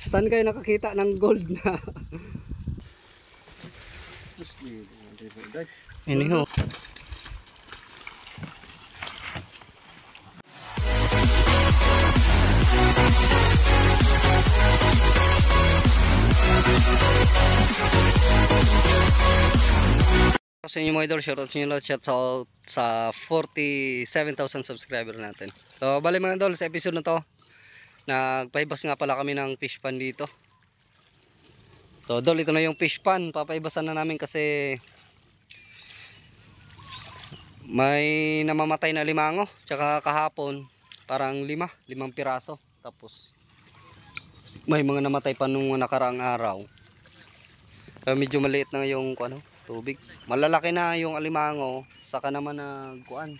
Saan kayo nakakita ng gold na? Anyhow. Sa inyo mga idol, shoutout sa inyo lahat, shoutout sa 47,000 subscriber natin. So bali mga idol, sa episode na to, nagpahibas nga pala kami ng fish pan dito. So idol, ito na yung fish pan, papaibasan na namin kasi may namamatay na limango, tsaka kahapon parang limang piraso, tapos may mga namatay pa nung nakaraang araw. Medyo maliit na yung tubig. Malalaki na yung alimango, saka naman na kuan.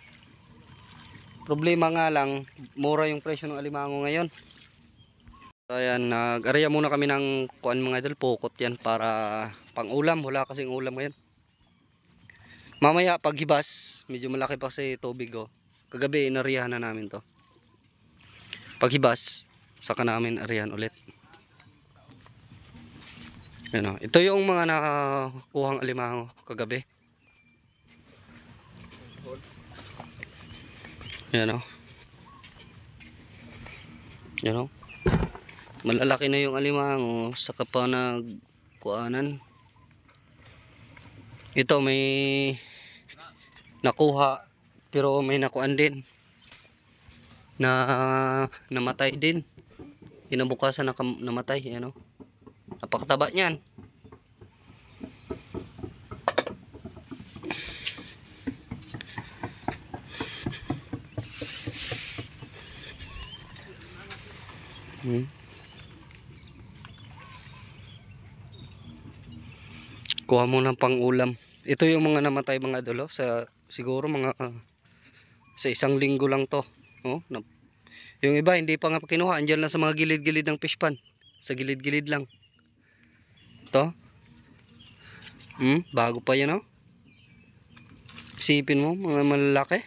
Problema nga lang, mura yung presyo ng alimango ngayon. So ayan, nag-area muna kami ng kuan mga idol, pokot yan para pang-ulam. Wala kasing ulam ngayon. Mamaya paghibas, medyo malaki pa kasi tubig oh. Kagabi inariyahan na namin to. Paghibas, saka namin ariyahan ulit. Yan, ito yung mga nakakuhang alimango kagabi. Yan o. Yan o. Malalaki na yung alimango, saka pa nagkuhanan. Ito may nakuha, pero may nakuan din na namatay din. Kinabukasan namatay. Yan o. Napakataba niyan. Kuha mo ng pang-ulam. Ito yung mga namatay mga idol, siguro mga sa isang linggo lang to. Oh, yung iba hindi pa nga kinuha, andyan lang sa mga gilid-gilid ng fish pan. Sa gilid-gilid lang. Ito. Bago pa yan oh. Isipin mo, mga malalaki.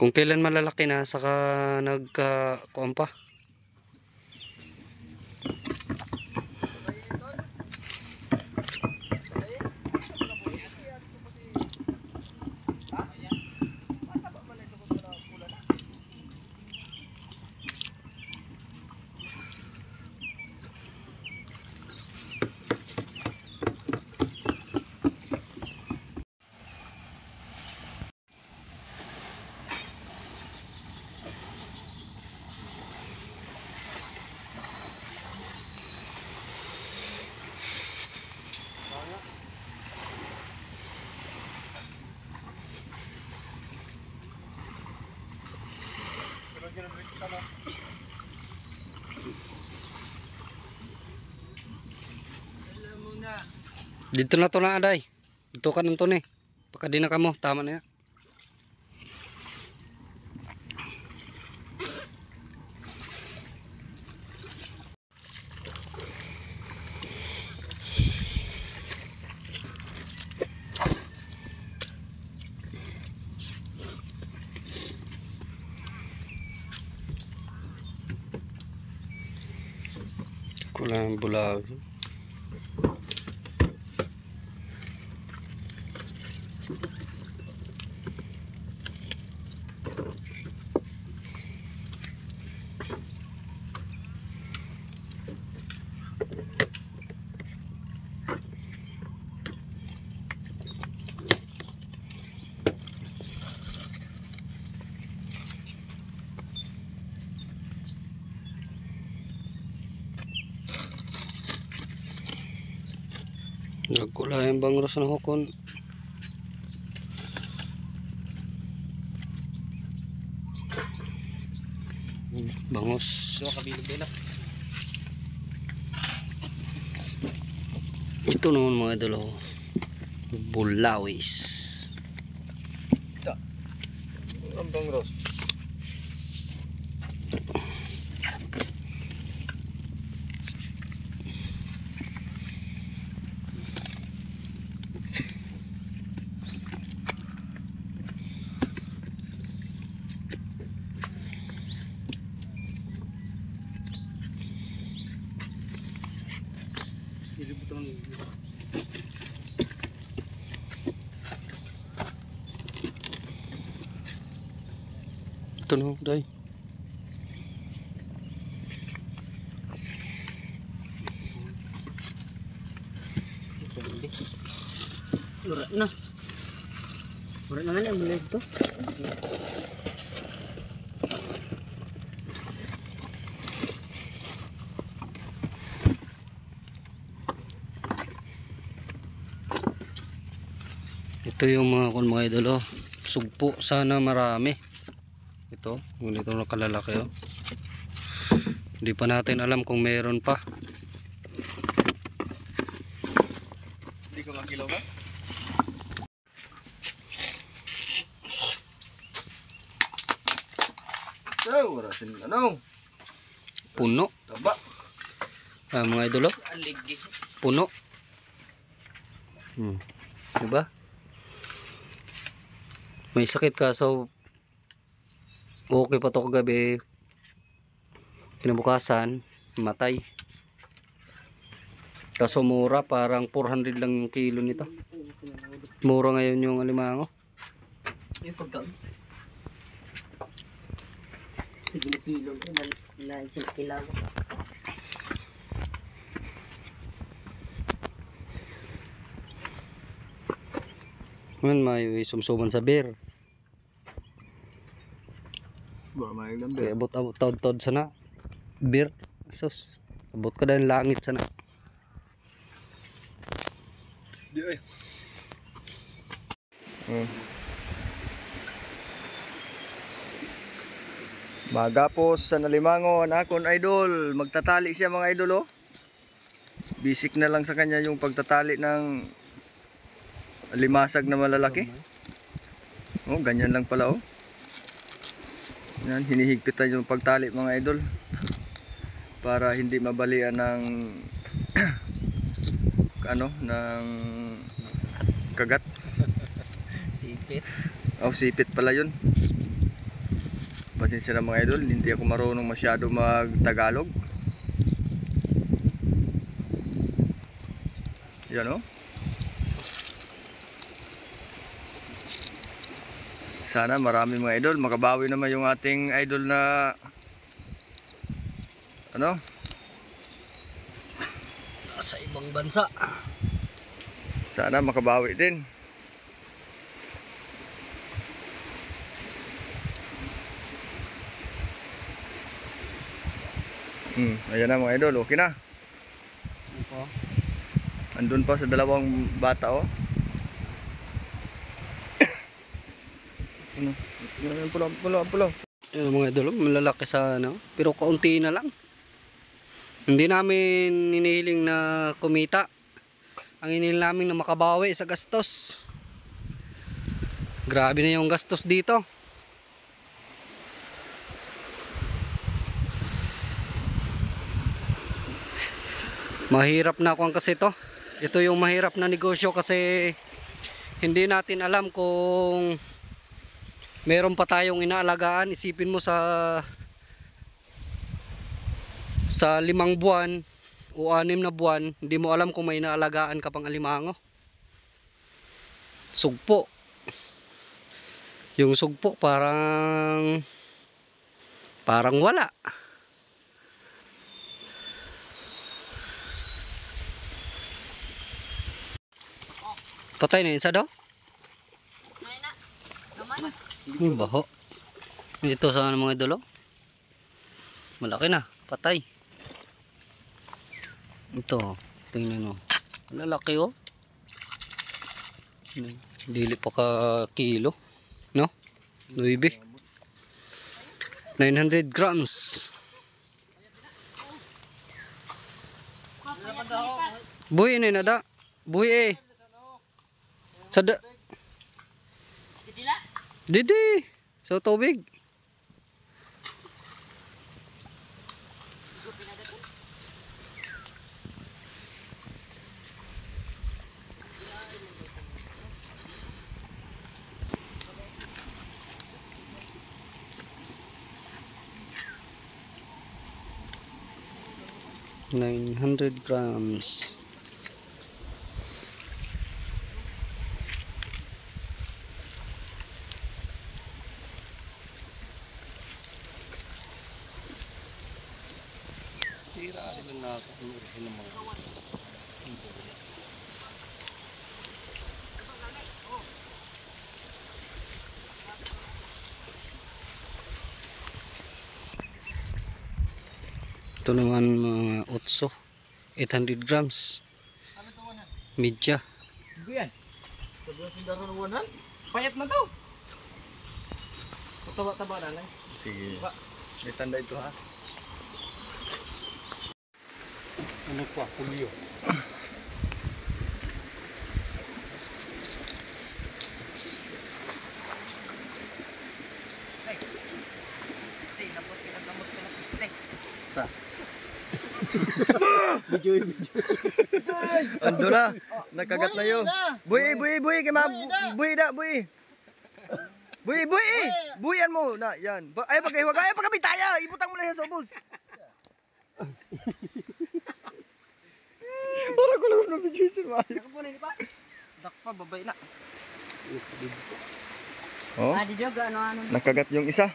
Kung kailan malalaki na, saka nagka-kuwan pa. Dito na to na aday. Dito ka nito ni. Baka di na kamo, tama na yan. Kulang bulag. Nagkulayan bang ros na hukon. Bangos. Ito naman mga idol, bulawis. Ang bangros. Ito na, day. Mura na. Mura na nga na, mulay ito. Ito yung mga idol, oh. Sugpo, sana marami. Ito, ganito na kalalaki, oh. Hindi pa natin alam kung meron pa. Hindi ko makilaw ba? So, wala sin ano? Puno. Taba. Mga idol, oh. Aligi. Puno. Diba? May sakit ka, so okay pa to kagabi. Kinabukasan, matay. Kaso mura, parang 400 lang yung kilo nito. Mura ngayon yung alimango. Yung pagkaon. Sige kilo. Lahat sila kilaw. Ngayon may sumsuman sa beer. Ba may lambe. Kaya abot taod sana. Beer. Sus. Abot ka dahil langit sana. Di ay. Magapos sa nalimangon akon idol, magtatali siya mga idol oh. Basic na lang sa kanya yung pagtatali ng limasag na malalaki. Oh, ganyan lang pala oh. Yan, hinihigpitan yung pagtali mga idol para hindi mabalian ng ano, ng kagat. Sipit. Oh, sipit pala yun. Pasensya na mga idol, hindi ako marunong masyado mag-Tagalog. Yan oh. Sana marami mga idol, makabawi naman yung ating idol na ano? Sa ibang bansa. Sana makabawi din. Ayan na mga idol, okay na. Ito. Andun pa sa dalawang bata oh. Pulo. Yung mga idol, malalaki sa ano, pero kaunti na lang. Hindi namin hinihiling na kumita. Ang hinihiling namin na makabawi sa gastos. Grabe na yung gastos dito. Mahirap na kung kasi to. Ito yung mahirap na negosyo kasi hindi natin alam kung meron pa tayong inaalagaan. Isipin mo sa 5 buwan o 6 na buwan, hindi mo alam kung may inaalagaan ka pang alimango. Sugpo. Yung sugpo parang wala. Patay na yun sa daw? Yung baho. Ito sa mga idolo. Malaki na, patay. Ito, tingnan mo. Lalaki oh. Dili pa ka kilo. No? 9. 900 grams. Buhay na nada. Buhay eh. Sada. Didi. So tubig. $900 grams. Sira rin na ako. Ano mga. Ito naman mga otso. 800 grams. Media. Buyan. Sabihan sindaran ng 100. Payat na to. Taba-taba na lang. Sige. May tanda ito ha. Ano pa? Pulyo. Ando na. Nakagat na yun. Buy. Buy da, buy. Buy. Buyan mo na, yan. Ay paghiwag, ay pagkabitaya, ibutang mo na yan sa ubos. Para ko lang na video si Mayo. Dakpa, babay na. Oh, Ah, di joga, ano. nakagat yung isa.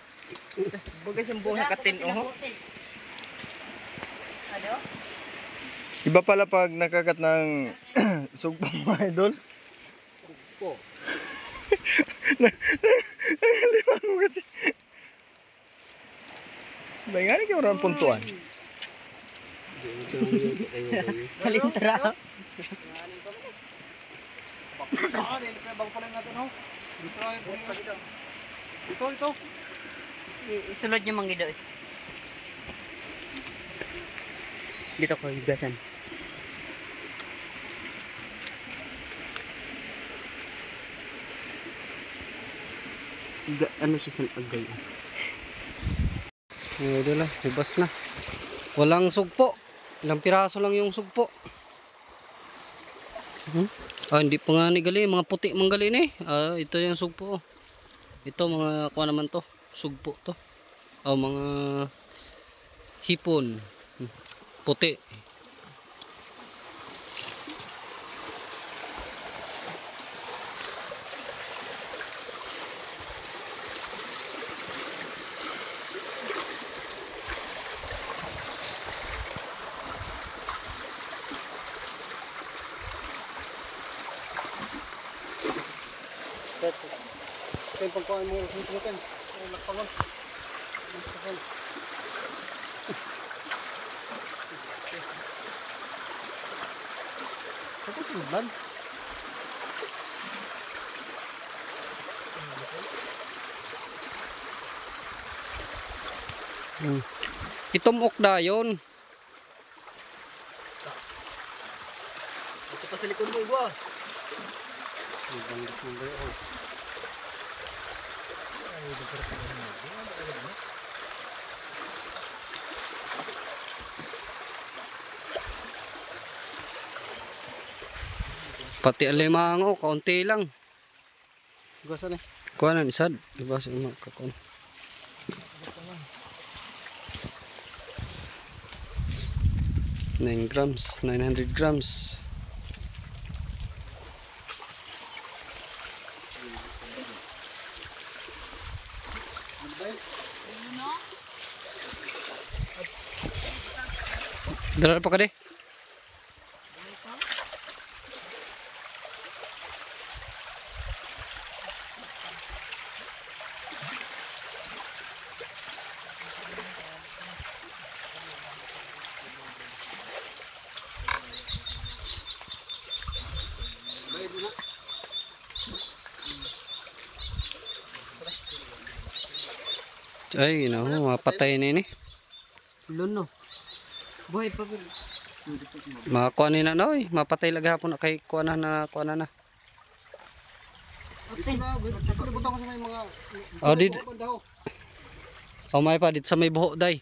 Bagay siyang buong nakatin, oh. Ano? Iba pala pag nakagat ng sugpo mga idol. Po. Nangaliman mo kasi. Bayangin ka orang puntuan. Kalintra. Ito. Isulod niyo manggido. Dito ko higasan. Ano siya sa agay? Ito lang, libas na. Walang sugpo. Ilang piraso lang yung sugpo. Hindi pa nga ni gali, mga puti mang gali ni. Ito yung sugpo. Ito mga kuha naman to, sugpo to. Mga hipon. Puti. Kaya pagkain mo sinitin. Lakpangan. Saan ito sudan? Itom okda yun. Ito pa sa likod mo, iba. Pati alimango, kaunti lang. Kuha na isad. Diba sa mga kakon. Nine grams, 900 grams. Dala pa ka di? Ay, mapatay na ini. Luno. Buhay pa ko. Makakuha ni na oy, mapatay lagi hapon na kay kuha na. Okay. Oh, di. Oh, may pa dit sa may buho day.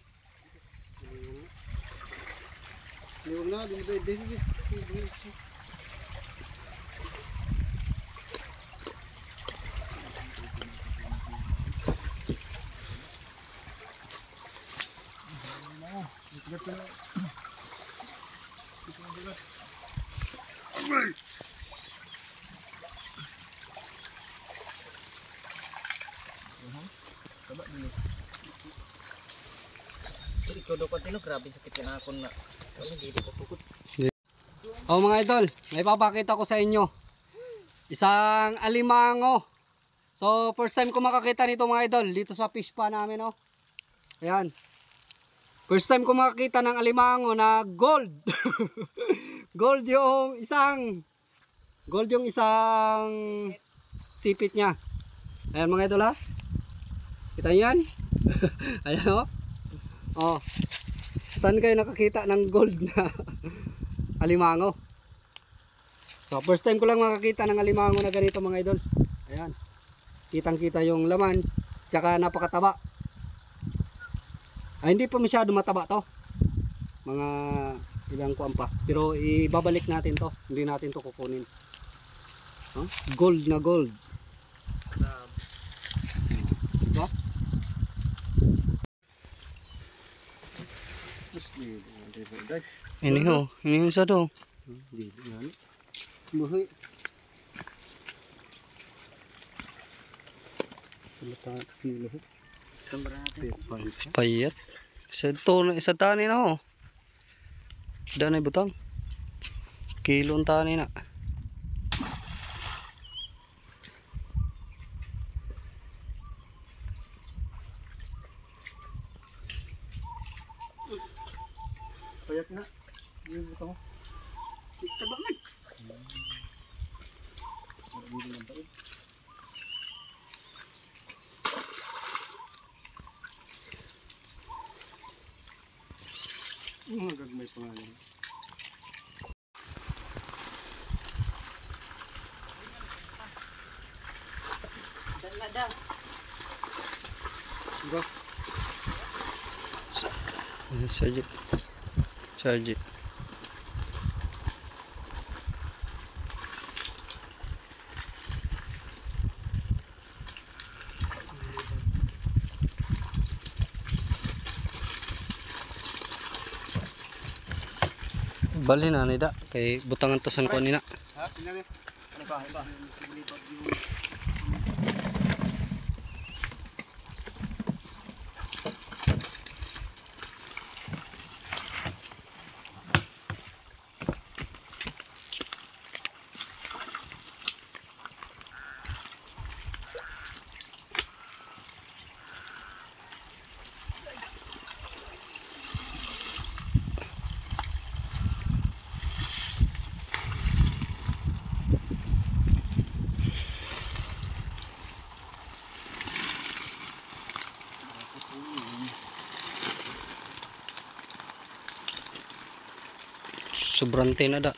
Ikaw daw katino, grabe sakit yan ako na. Ano, hindi ko tukod. Oh mga idol, may papakita ko sa inyo. Isang alimango. So first time ko makakita nito mga idol dito sa fish pa namin oh. Ayan. First time ko makakita ng alimango na gold. Gold yung isang sipit niya. Ayan mga idol ha. Kita niyo yan? Ayan oh. Oh. Saan kayo nakakita ng gold na alimango? So first time ko lang makakita ng alimango na ganito mga idol. Ayan. Kitang-kita yung laman, tsaka napakataba. Ay, hindi pa masyado mataba to. Mga ilang kuwan pa. Pero ibabalik natin to. Hindi natin to kukunin. Huh? Gold na gold. Diba? Ini sa do. Buhay. Payat. Sa tani na ho. Danay butang. Kilong tani na. Payat na. Yung butang. Tabangan. Gagmay pangalan. Dala daw. Go. Charge it. Charge it. Bali na nida kay butangan to san ko nina. Ha, pinali. Ano ba? Iba. Sobrante na da.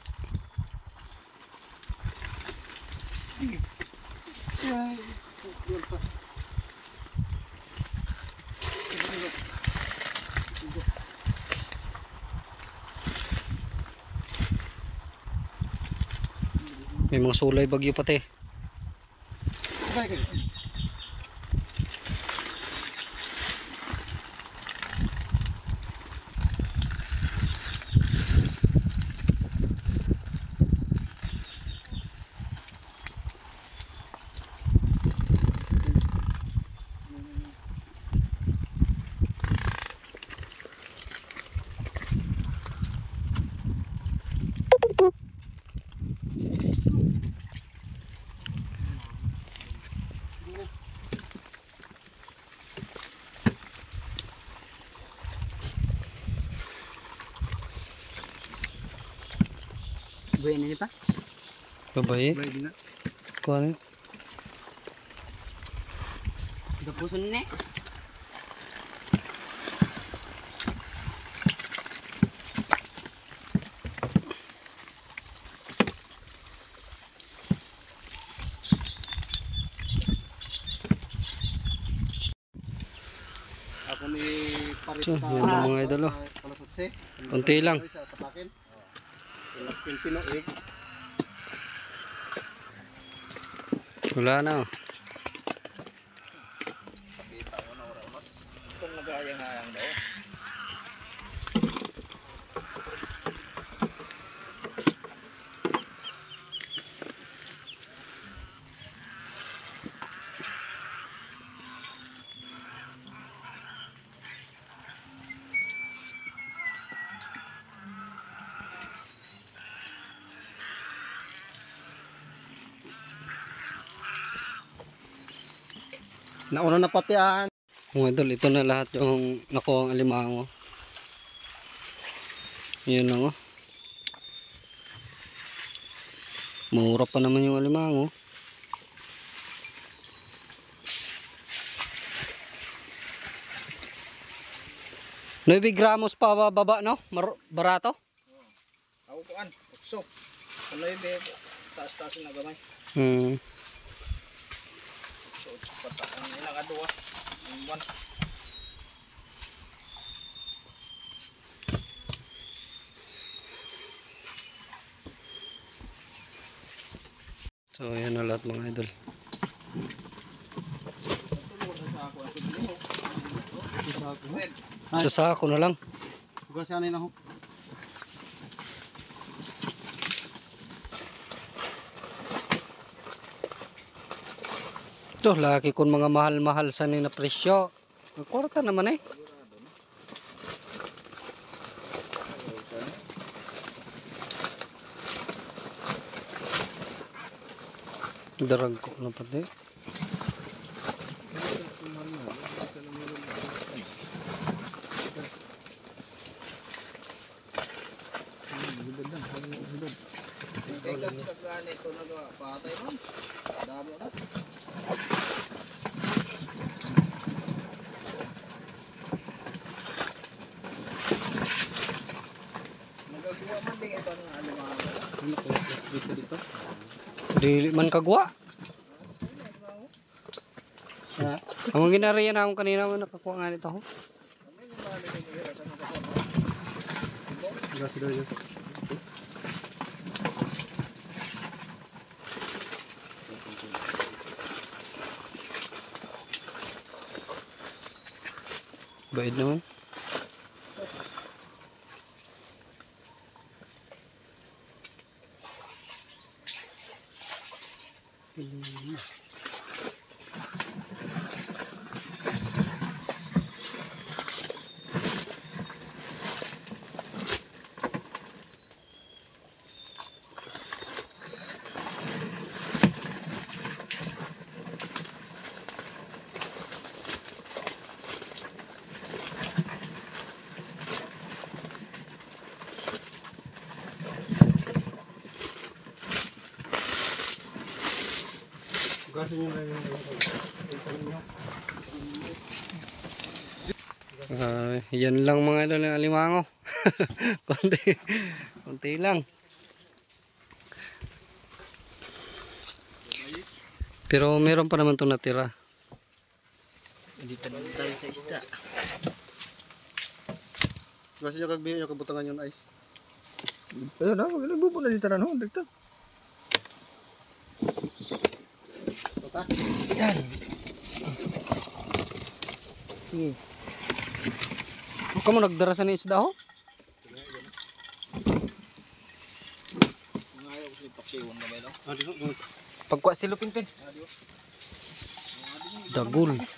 May mga sulay bagyo pati. Buhay na niya pa. Babae. Kuha niyo. Gapuson na eh. Ako ni parit So, yan ang mga idol oh. Konti lang. Wala na oh. Nauna na pati Mga idol, ito na lahat yung nakuha ang alimango. Yun lang oh. Mura pa naman yung alimango. Nueve gramos pa baba no? Barato? Ako kuan, ukso. Ano yung taas-taas na gamay. So, pata ang ilang adwa. Ang buwan. So yan na lahat mga idol. Sa sako na lang. Bukas yan na ho. Ito, laki kung mga mahal-mahal sa na presyo. Ang kwarta naman eh. Darag ko na pati. Ito nagpatay ron. Damo na. Nagagawa man din ito ng alimango. Dito. Dili man kagwa. Ang ginariyan na akong kanina mo nakakuha nga nito. Baid naman. Yan lang mga idol ng alimango. konti lang. Pero meron pa naman itong natira. Hindi pa tayo sa isda. Kasi yung kagbihin yung kabutangan yung ice. Ayun na, wag nagbubo na dito na no, dito. Yan. Sige. Kamu nagdara sa ni isda ho? Ngayon ko sa paksiwang na ba ito? Pagkuha si Lupintin. Dagul. Hindi,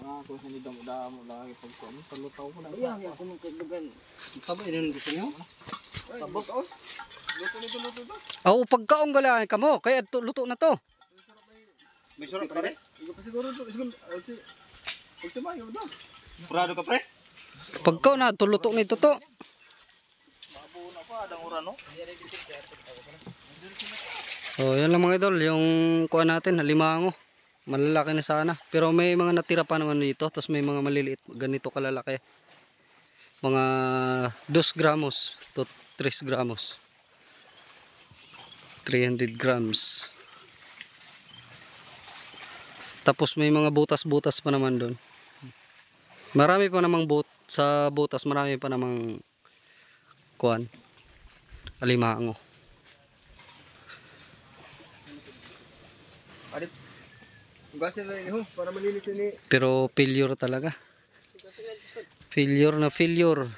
ako sa ni damo lagi pagkuhan. Palutaw ko na. Ayan, ako magkagdagan. Taba yun gusto niyo? Tabok oh. Luto. Oo, pagkaong gala kamo, kaya luto na to. May surap pa rin? Ikaw pa siguro ito. Si ultima yun daw. Purado ka pre? Pagkaw na luto nito to. Mabuo na pa, adang ura no? So, yan lang mga idol, yung kuha natin, alimango. Malalaki na sana. Pero may mga natira pa naman dito, tapos may mga maliliit, ganito kalalaki. Mga 2 gramos to 3 gramos. 300 grams. Tapos may mga butas-butas pa naman doon. Marami pa namang sa butas, marami pa namang kuan alimango. Adit. Hugasin na rin para malinis ni. Pero failure talaga. Failure na failure.